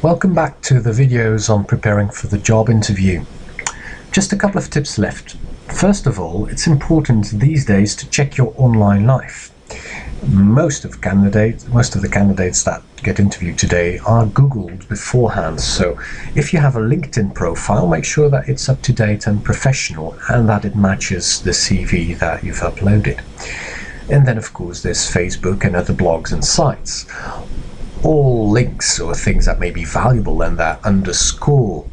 Welcome back to the videos on preparing for the job interview. Just a couple of tips left. First of all, it's important these days to check your online life. Most of the candidates that get interviewed today are Googled beforehand, so if you have a LinkedIn profile, make sure that it's up to date and professional and that it matches the CV that you've uploaded. And then of course there's Facebook and other blogs and sites. All links or things that may be valuable and that underscore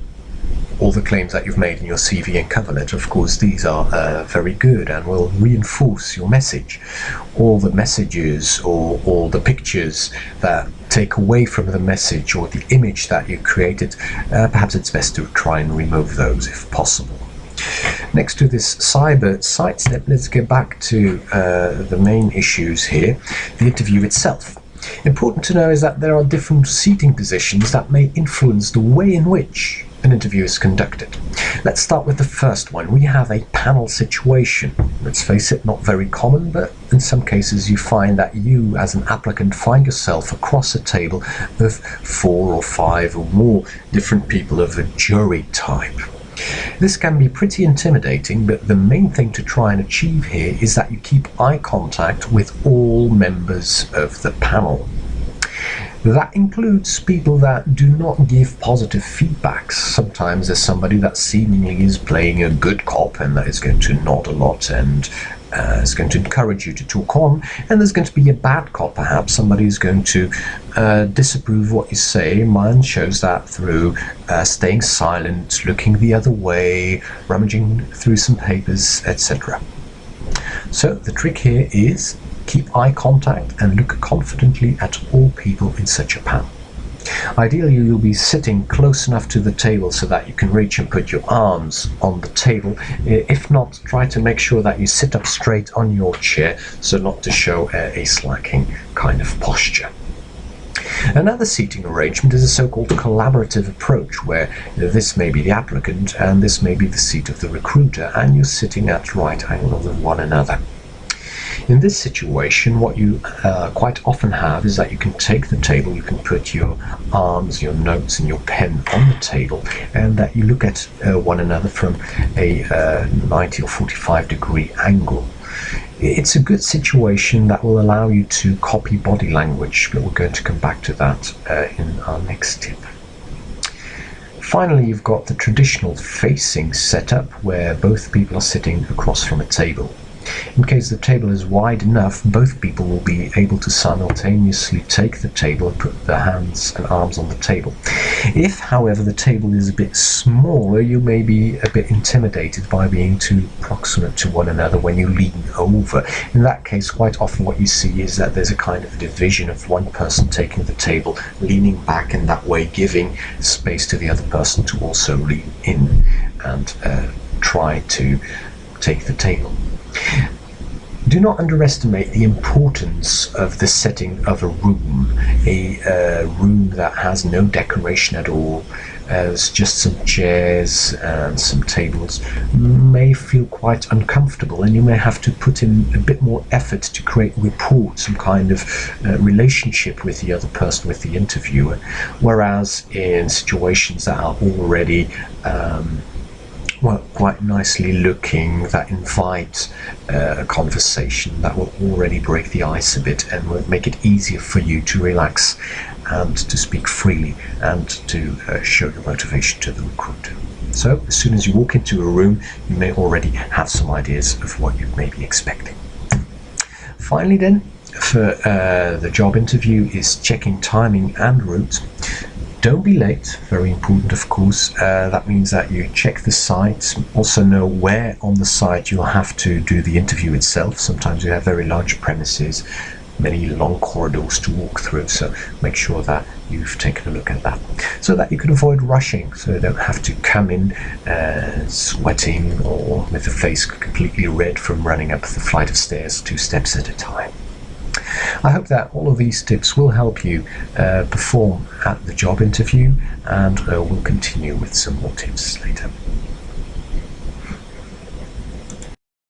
all the claims that you've made in your CV and cover letter, of course these are very good and will reinforce your message. All the messages or all the pictures that take away from the message or the image that you created, perhaps it's best to try and remove those if possible. Next to this cyber sidestep, let's get back to the main issues here, the interview itself. Important to know is that there are different seating positions that may influence the way in which an interview is conducted. Let's start with the first one. We have a panel situation. Let's face it, not very common, but in some cases you find that you as an applicant find yourself across a table of 4 or 5 or more different people of a jury type. This can be pretty intimidating, but the main thing to try and achieve here is that you keep eye contact with all members of the panel. That includes people that do not give positive feedbacks. Sometimes there's somebody that seemingly is playing a good cop and that is going to nod a lot and is going to encourage you to talk on, and there's going to be a bad cop, perhaps somebody is going to disapprove what you say. Mine shows that through staying silent, looking the other way, rummaging through some papers, etc. So the trick here is keep eye contact and look confidently at all people in such a panel. Ideally, you'll be sitting close enough to the table so that you can reach and put your arms on the table. If not, try to make sure that you sit up straight on your chair so not to show a slacking kind of posture. Another seating arrangement is a so-called collaborative approach, where this may be the applicant and this may be the seat of the recruiter, and you're sitting at right angles of one another. In this situation, what you quite often have is that you can take the table, you can put your arms, your notes and your pen on the table, and that you look at one another from a 90 or 45 degree angle. It's a good situation that will allow you to copy body language, but we're going to come back to that in our next tip. Finally, you've got the traditional facing setup where both people are sitting across from a table. In case the table is wide enough, both people will be able to simultaneously take the table and put their hands and arms on the table. If, however, the table is a bit smaller, you may be a bit intimidated by being too proximate to one another when you lean over. In that case, quite often what you see is that there's a kind of division of one person taking the table, leaning back, and that way giving space to the other person to also lean in and try to take the table. Do not underestimate the importance of the setting of a room. A room that has no decoration at all, as just some chairs and some tables, may feel quite uncomfortable, and you may have to put in a bit more effort to create rapport, some kind of relationship with the other person, with the interviewer. Whereas in situations that are already quite nicely looking, that invite a conversation, that will already break the ice a bit and will make it easier for you to relax and to speak freely and to show your motivation to the recruiter. So as soon as you walk into a room, you may already have some ideas of what you may be expecting. Finally then, for the job interview is checking timing and route. Don't be late, very important of course. That means that you check the site, also know where on the site you'll have to do the interview itself. Sometimes you have very large premises, many long corridors to walk through, so make sure that you've taken a look at that, so that you can avoid rushing, so you don't have to come in sweating or with the face completely red from running up the flight of stairs 2 steps at a time. I hope that all of these tips will help you perform at the job interview, and we'll continue with some more tips later.